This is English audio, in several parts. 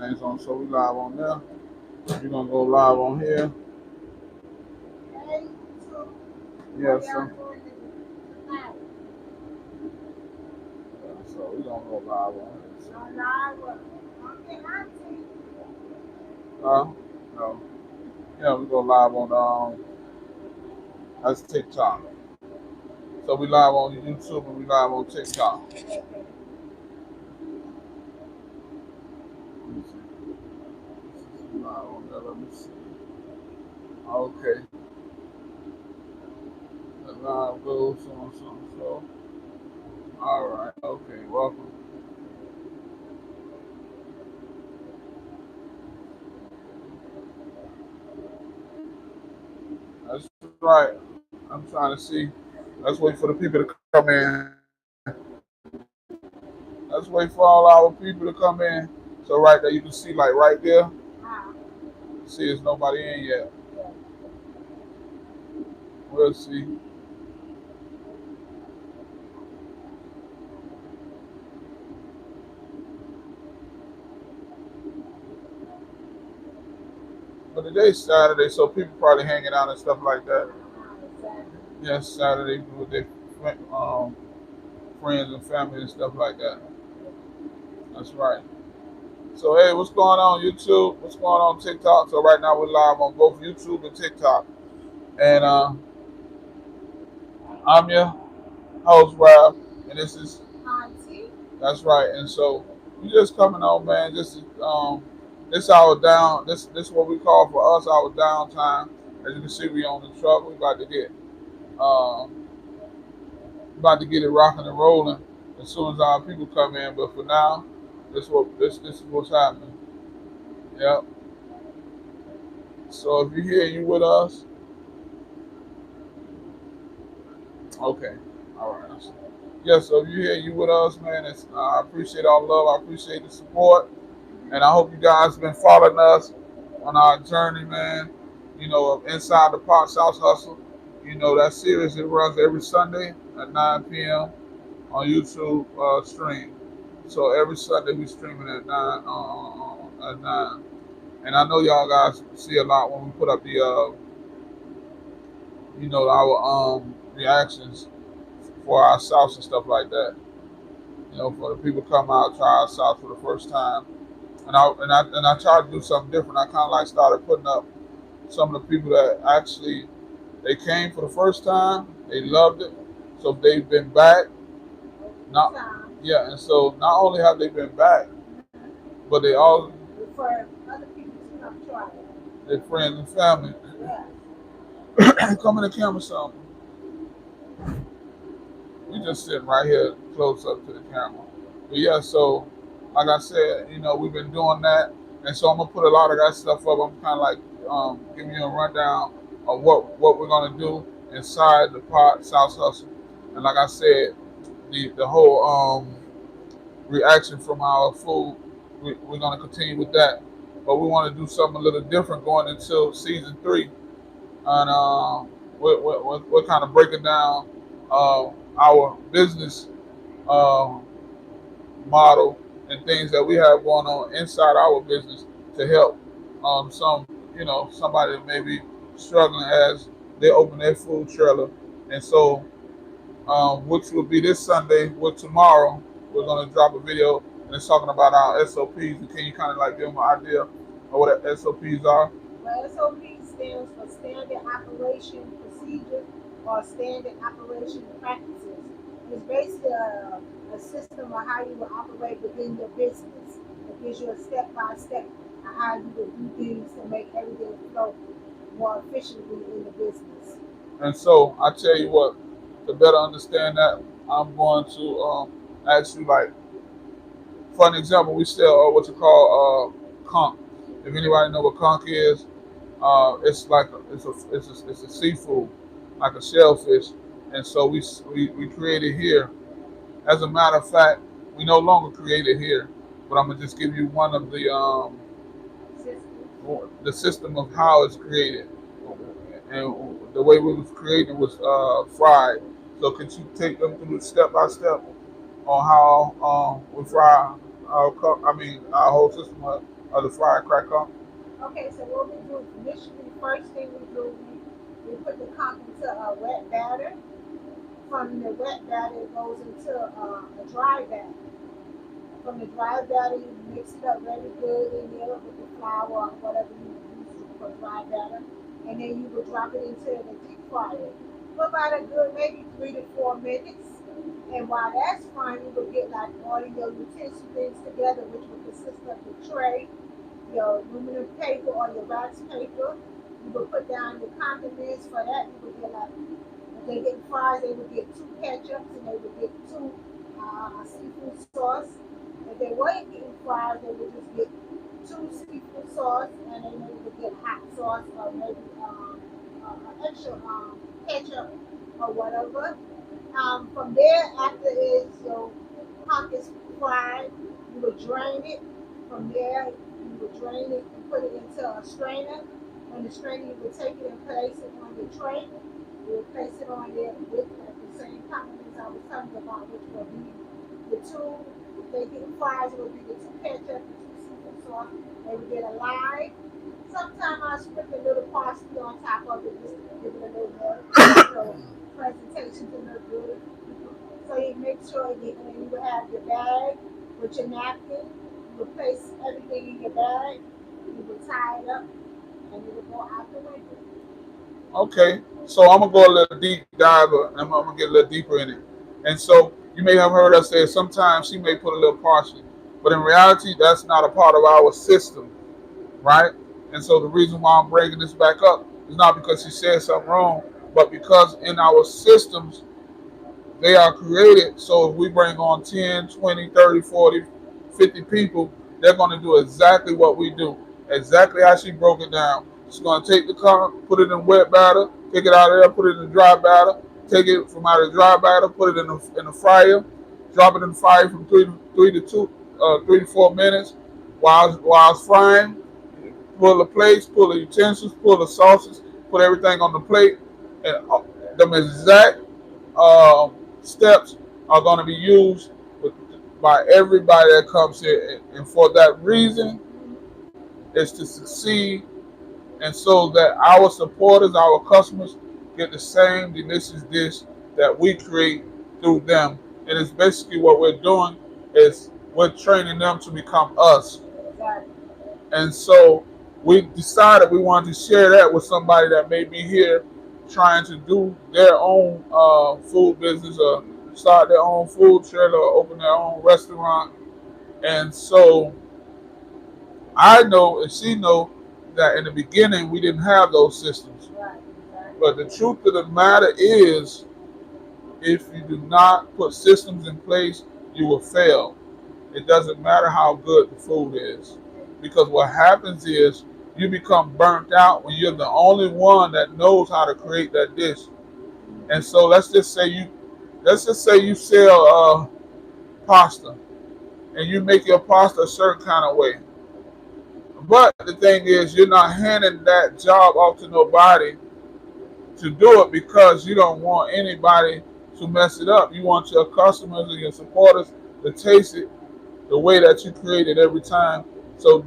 Name's on, so we live on there. We're gonna go live on here. Yeah, so we're gonna go live on here. No. Yeah, we go live on that's TikTok. So we live on YouTube and we live on TikTok. Let me see. Live on there. Let me see. Okay. The live goes so. All right. Okay. Welcome. That's right. I'm trying to see. Let's wait for the people to come in. Let's wait for all our people to come in. So right there, you can see like right there. See, there's nobody in yet. We'll see. But today's Saturday, so people probably hanging out and stuff like that. Yes, Saturday with their friends and family and stuff like that. That's right. So hey, what's going on YouTube? What's going on TikTok? So right now we're live on both YouTube and TikTok. And I'm your host Rob, and this is Auntie. That's right. And so we just coming on, man. This our down. This what we call for us our downtime. As you can see, we on the truck. We um, about to get it rocking and rolling as soon as our people come in. But for now, this is what's happening. Yep. So if you're here, you with us? Okay. All right. Yeah. So if you're here, you with us, man. I appreciate all love. I appreciate the support, and I hope you guys been following us on our journey, man. You know, of Inside the Pot South Hustle. You know that series it runs every Sunday at 9 p.m. on YouTube stream. So every Sunday we streaming at 9. And I know y'all guys see a lot when we put up the our reactions for our sauce and stuff like that. You know, for the people come out try our sauce for the first time. And I tried to do something different. I kind of like started putting up some of the people that actually they came for the first time. They loved it, so they've been back. Not yeah, and so not only have they been back, but they all for other people to come try it. Their friends and family. Yeah. Come in the camera some. We just sitting right here close up to the camera. But yeah, so like I said, you know, we've been doing that. And so I'm gonna put a lot of that stuff up. I'm kinda like giving you a rundown of what we're gonna do inside the pot South Hustle. And like I said, the whole reaction from our food, we're gonna continue with that. But we want to do something a little different going into season 3, and we're kind of breaking down our business uh, model and things that we have going on inside our business to help somebody that may be struggling as they open their food trailer. And so which will be this Sunday. With tomorrow, we're going to drop a video and it's talking about our SOPs. And can you kind of like give them an idea of what SOPs are? Well, SOP stands for Standard Operation Procedure or Standard Operation Practices. It's basically a system of how you will operate within your business. It gives you a step-by-step of how you will do things to make everything flow more efficiently in the business. And so I tell you what, to better understand that, I'm going to ask you like, for an example, we sell what you call conch. If anybody know what conch is, it's like it's a seafood, like a shellfish, and so we create it here. As a matter of fact, we no longer create it here, but I'm gonna just give you one of the system of how it's created, and the way we was created was fried. So could you take them through step by step on how we fry our whole system up? of the firecracker. Okay, so what we do initially, first thing we do, we put the conch into a wet batter. From the wet batter, it goes into a dry batter. From the dry batter, you mix it up very good in there with the flour or whatever you use for dry batter. And then you will drop it into the deep fryer for about a good maybe 3 to 4 minutes. And while that's frying, you will get like all of your utensil things together, which will consist of the tray, your aluminum paper or your wax paper. You will put down your condiments for that. You will get like, if they get fries, they would get 2 ketchups and they would get two seafood sauce. If they weren't getting fries, they would just get 2 seafood sauce and then they would get hot sauce or maybe extra ketchup or whatever. From there, after it's your hunk is fried, you would drain it. From there, you would drain it and put it into a strainer. On the strainer, you would take it and place it on your tray. You would place it on there with the same condiments I was telling you about, which will be the two, if they get fries, it would be the two ketchup, the two seafood sauce. They would get a lime. Sometimes I sprinkle a little parsley on top of it just to give it a little more, presentation to look good. So you make sure and you will have your bag with your napkin. You will place everything in your bag. You will tie it up, and it will go out the window. Okay, so I'm gonna go a little deep dive, and I'm gonna get a little deeper in it. And so you may have heard us say sometimes she may put a little parsley, but in reality, that's not a part of our system, right? And so the reason why I'm bringing this back up is not because she said something wrong, but because in our systems they are created so if we bring on 10, 20, 30, 40, 50 people, they're going to do exactly what we do. Exactly how she broke it down. She's going to take the car, put it in wet batter, take it out of there, put it in dry batter, take it from out of the dry batter, put it in the fryer, drop it in the fryer from 3 to 4 minutes while it's frying. Pull the plates, pull the utensils, pull the sauces, put everything on the plate, and them exact steps are going to be used with, by everybody that comes here. And for that reason, is to succeed and so that our supporters, our customers, get the same delicious dish that we create through them. And it's basically what we're doing is we're training them to become us. Exactly. And so we decided we wanted to share that with somebody that may be here trying to do their own food business or start their own food trailer or open their own restaurant. And so I know and she know that in the beginning we didn't have those systems. Right. Exactly. But the truth of the matter is if you do not put systems in place, you will fail. It doesn't matter how good the food is. Because what happens is you become burnt out when you're the only one that knows how to create that dish. And so let's just say you sell pasta and you make your pasta a certain kind of way. But the thing is you're not handing that job off to nobody to do it because you don't want anybody to mess it up. You want your customers and your supporters to taste it the way that you create it every time. So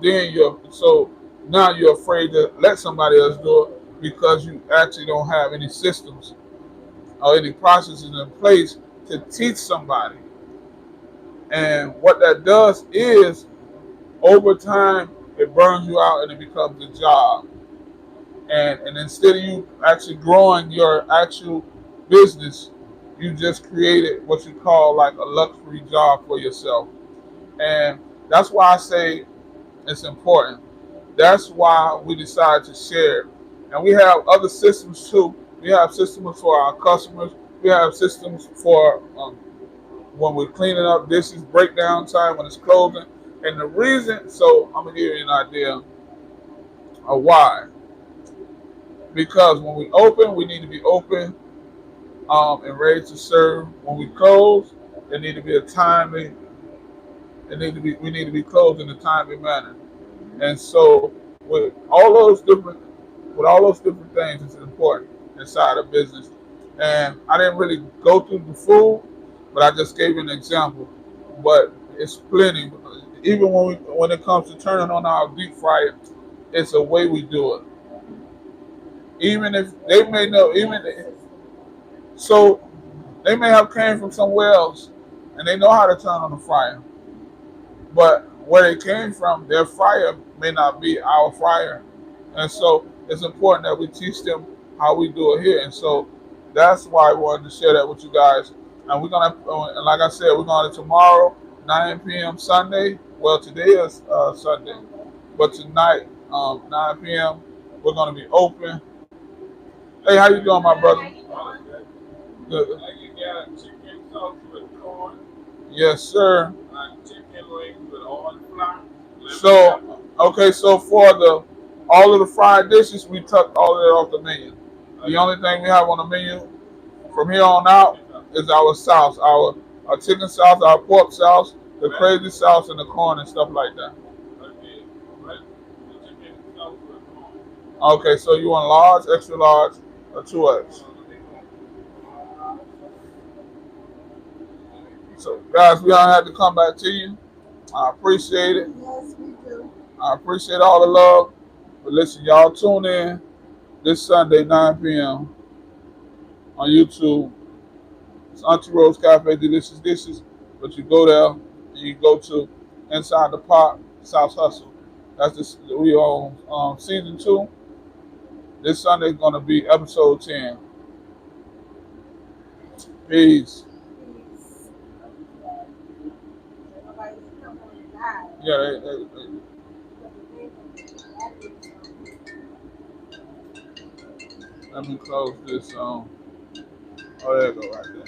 now you're afraid to let somebody else do it because you actually don't have any systems or any processes in place to teach somebody. And what that does is over time it burns you out and it becomes a job. And instead of you actually growing your actual business, you just created what you call like a luxury job for yourself. And that's why I say it's important. That's why we decided to share. And we have other systems too. We have systems for our customers. We have systems for when we're cleaning up dishes, breakdown time when it's closing. And the reason, so I'm gonna give you an idea of why. Because when we open, we need to be open and ready to serve. When we close, there need to be a timely. We need to be closed in a timely manner. And so with all those different things, it's important inside a business. And I didn't really go through the food, but I just gave you an example. But it's plenty. even when it comes to turning on our deep fryer, it's a way we do it. Even if they may know, We have even a system. so, they may have came from somewhere else, and they know how to turn on the fryer. But where they came from, their fryer may not be our fryer, and so it's important that we teach them how we do it here. And so that's why I wanted to share that with you guys. And we're gonna, and like I said, we're going to tomorrow, 9 p.m. Sunday. Well, today is Sunday, Sunday. but tonight, 9 p.m. We're gonna be open. Hey, how you doing, my Good. brother? How you doing? Good. Yes, sir. So, okay, so for the all of the fried dishes, we took all of that off the menu. The only thing we have on the menu from here on out is our sauce, our chicken sauce, our pork sauce, the crazy sauce, and the corn and stuff like that. Okay, so you want large, extra large, or 2X? So, guys, we don't have to come back to you. I appreciate it. Yes, we do. I appreciate all the love. But listen, y'all tune in this Sunday, 9 p.m. on YouTube. It's Auntie Rose Cafe Delicious Dishes. But you go there and you go to Inside the Pot, South Hustle. That's the we on season 2. This Sunday is gonna be episode 10. Peace. Peace. So nobody can come on and die. Yeah, Because the thing that is, let me close this. Oh, there you go right there.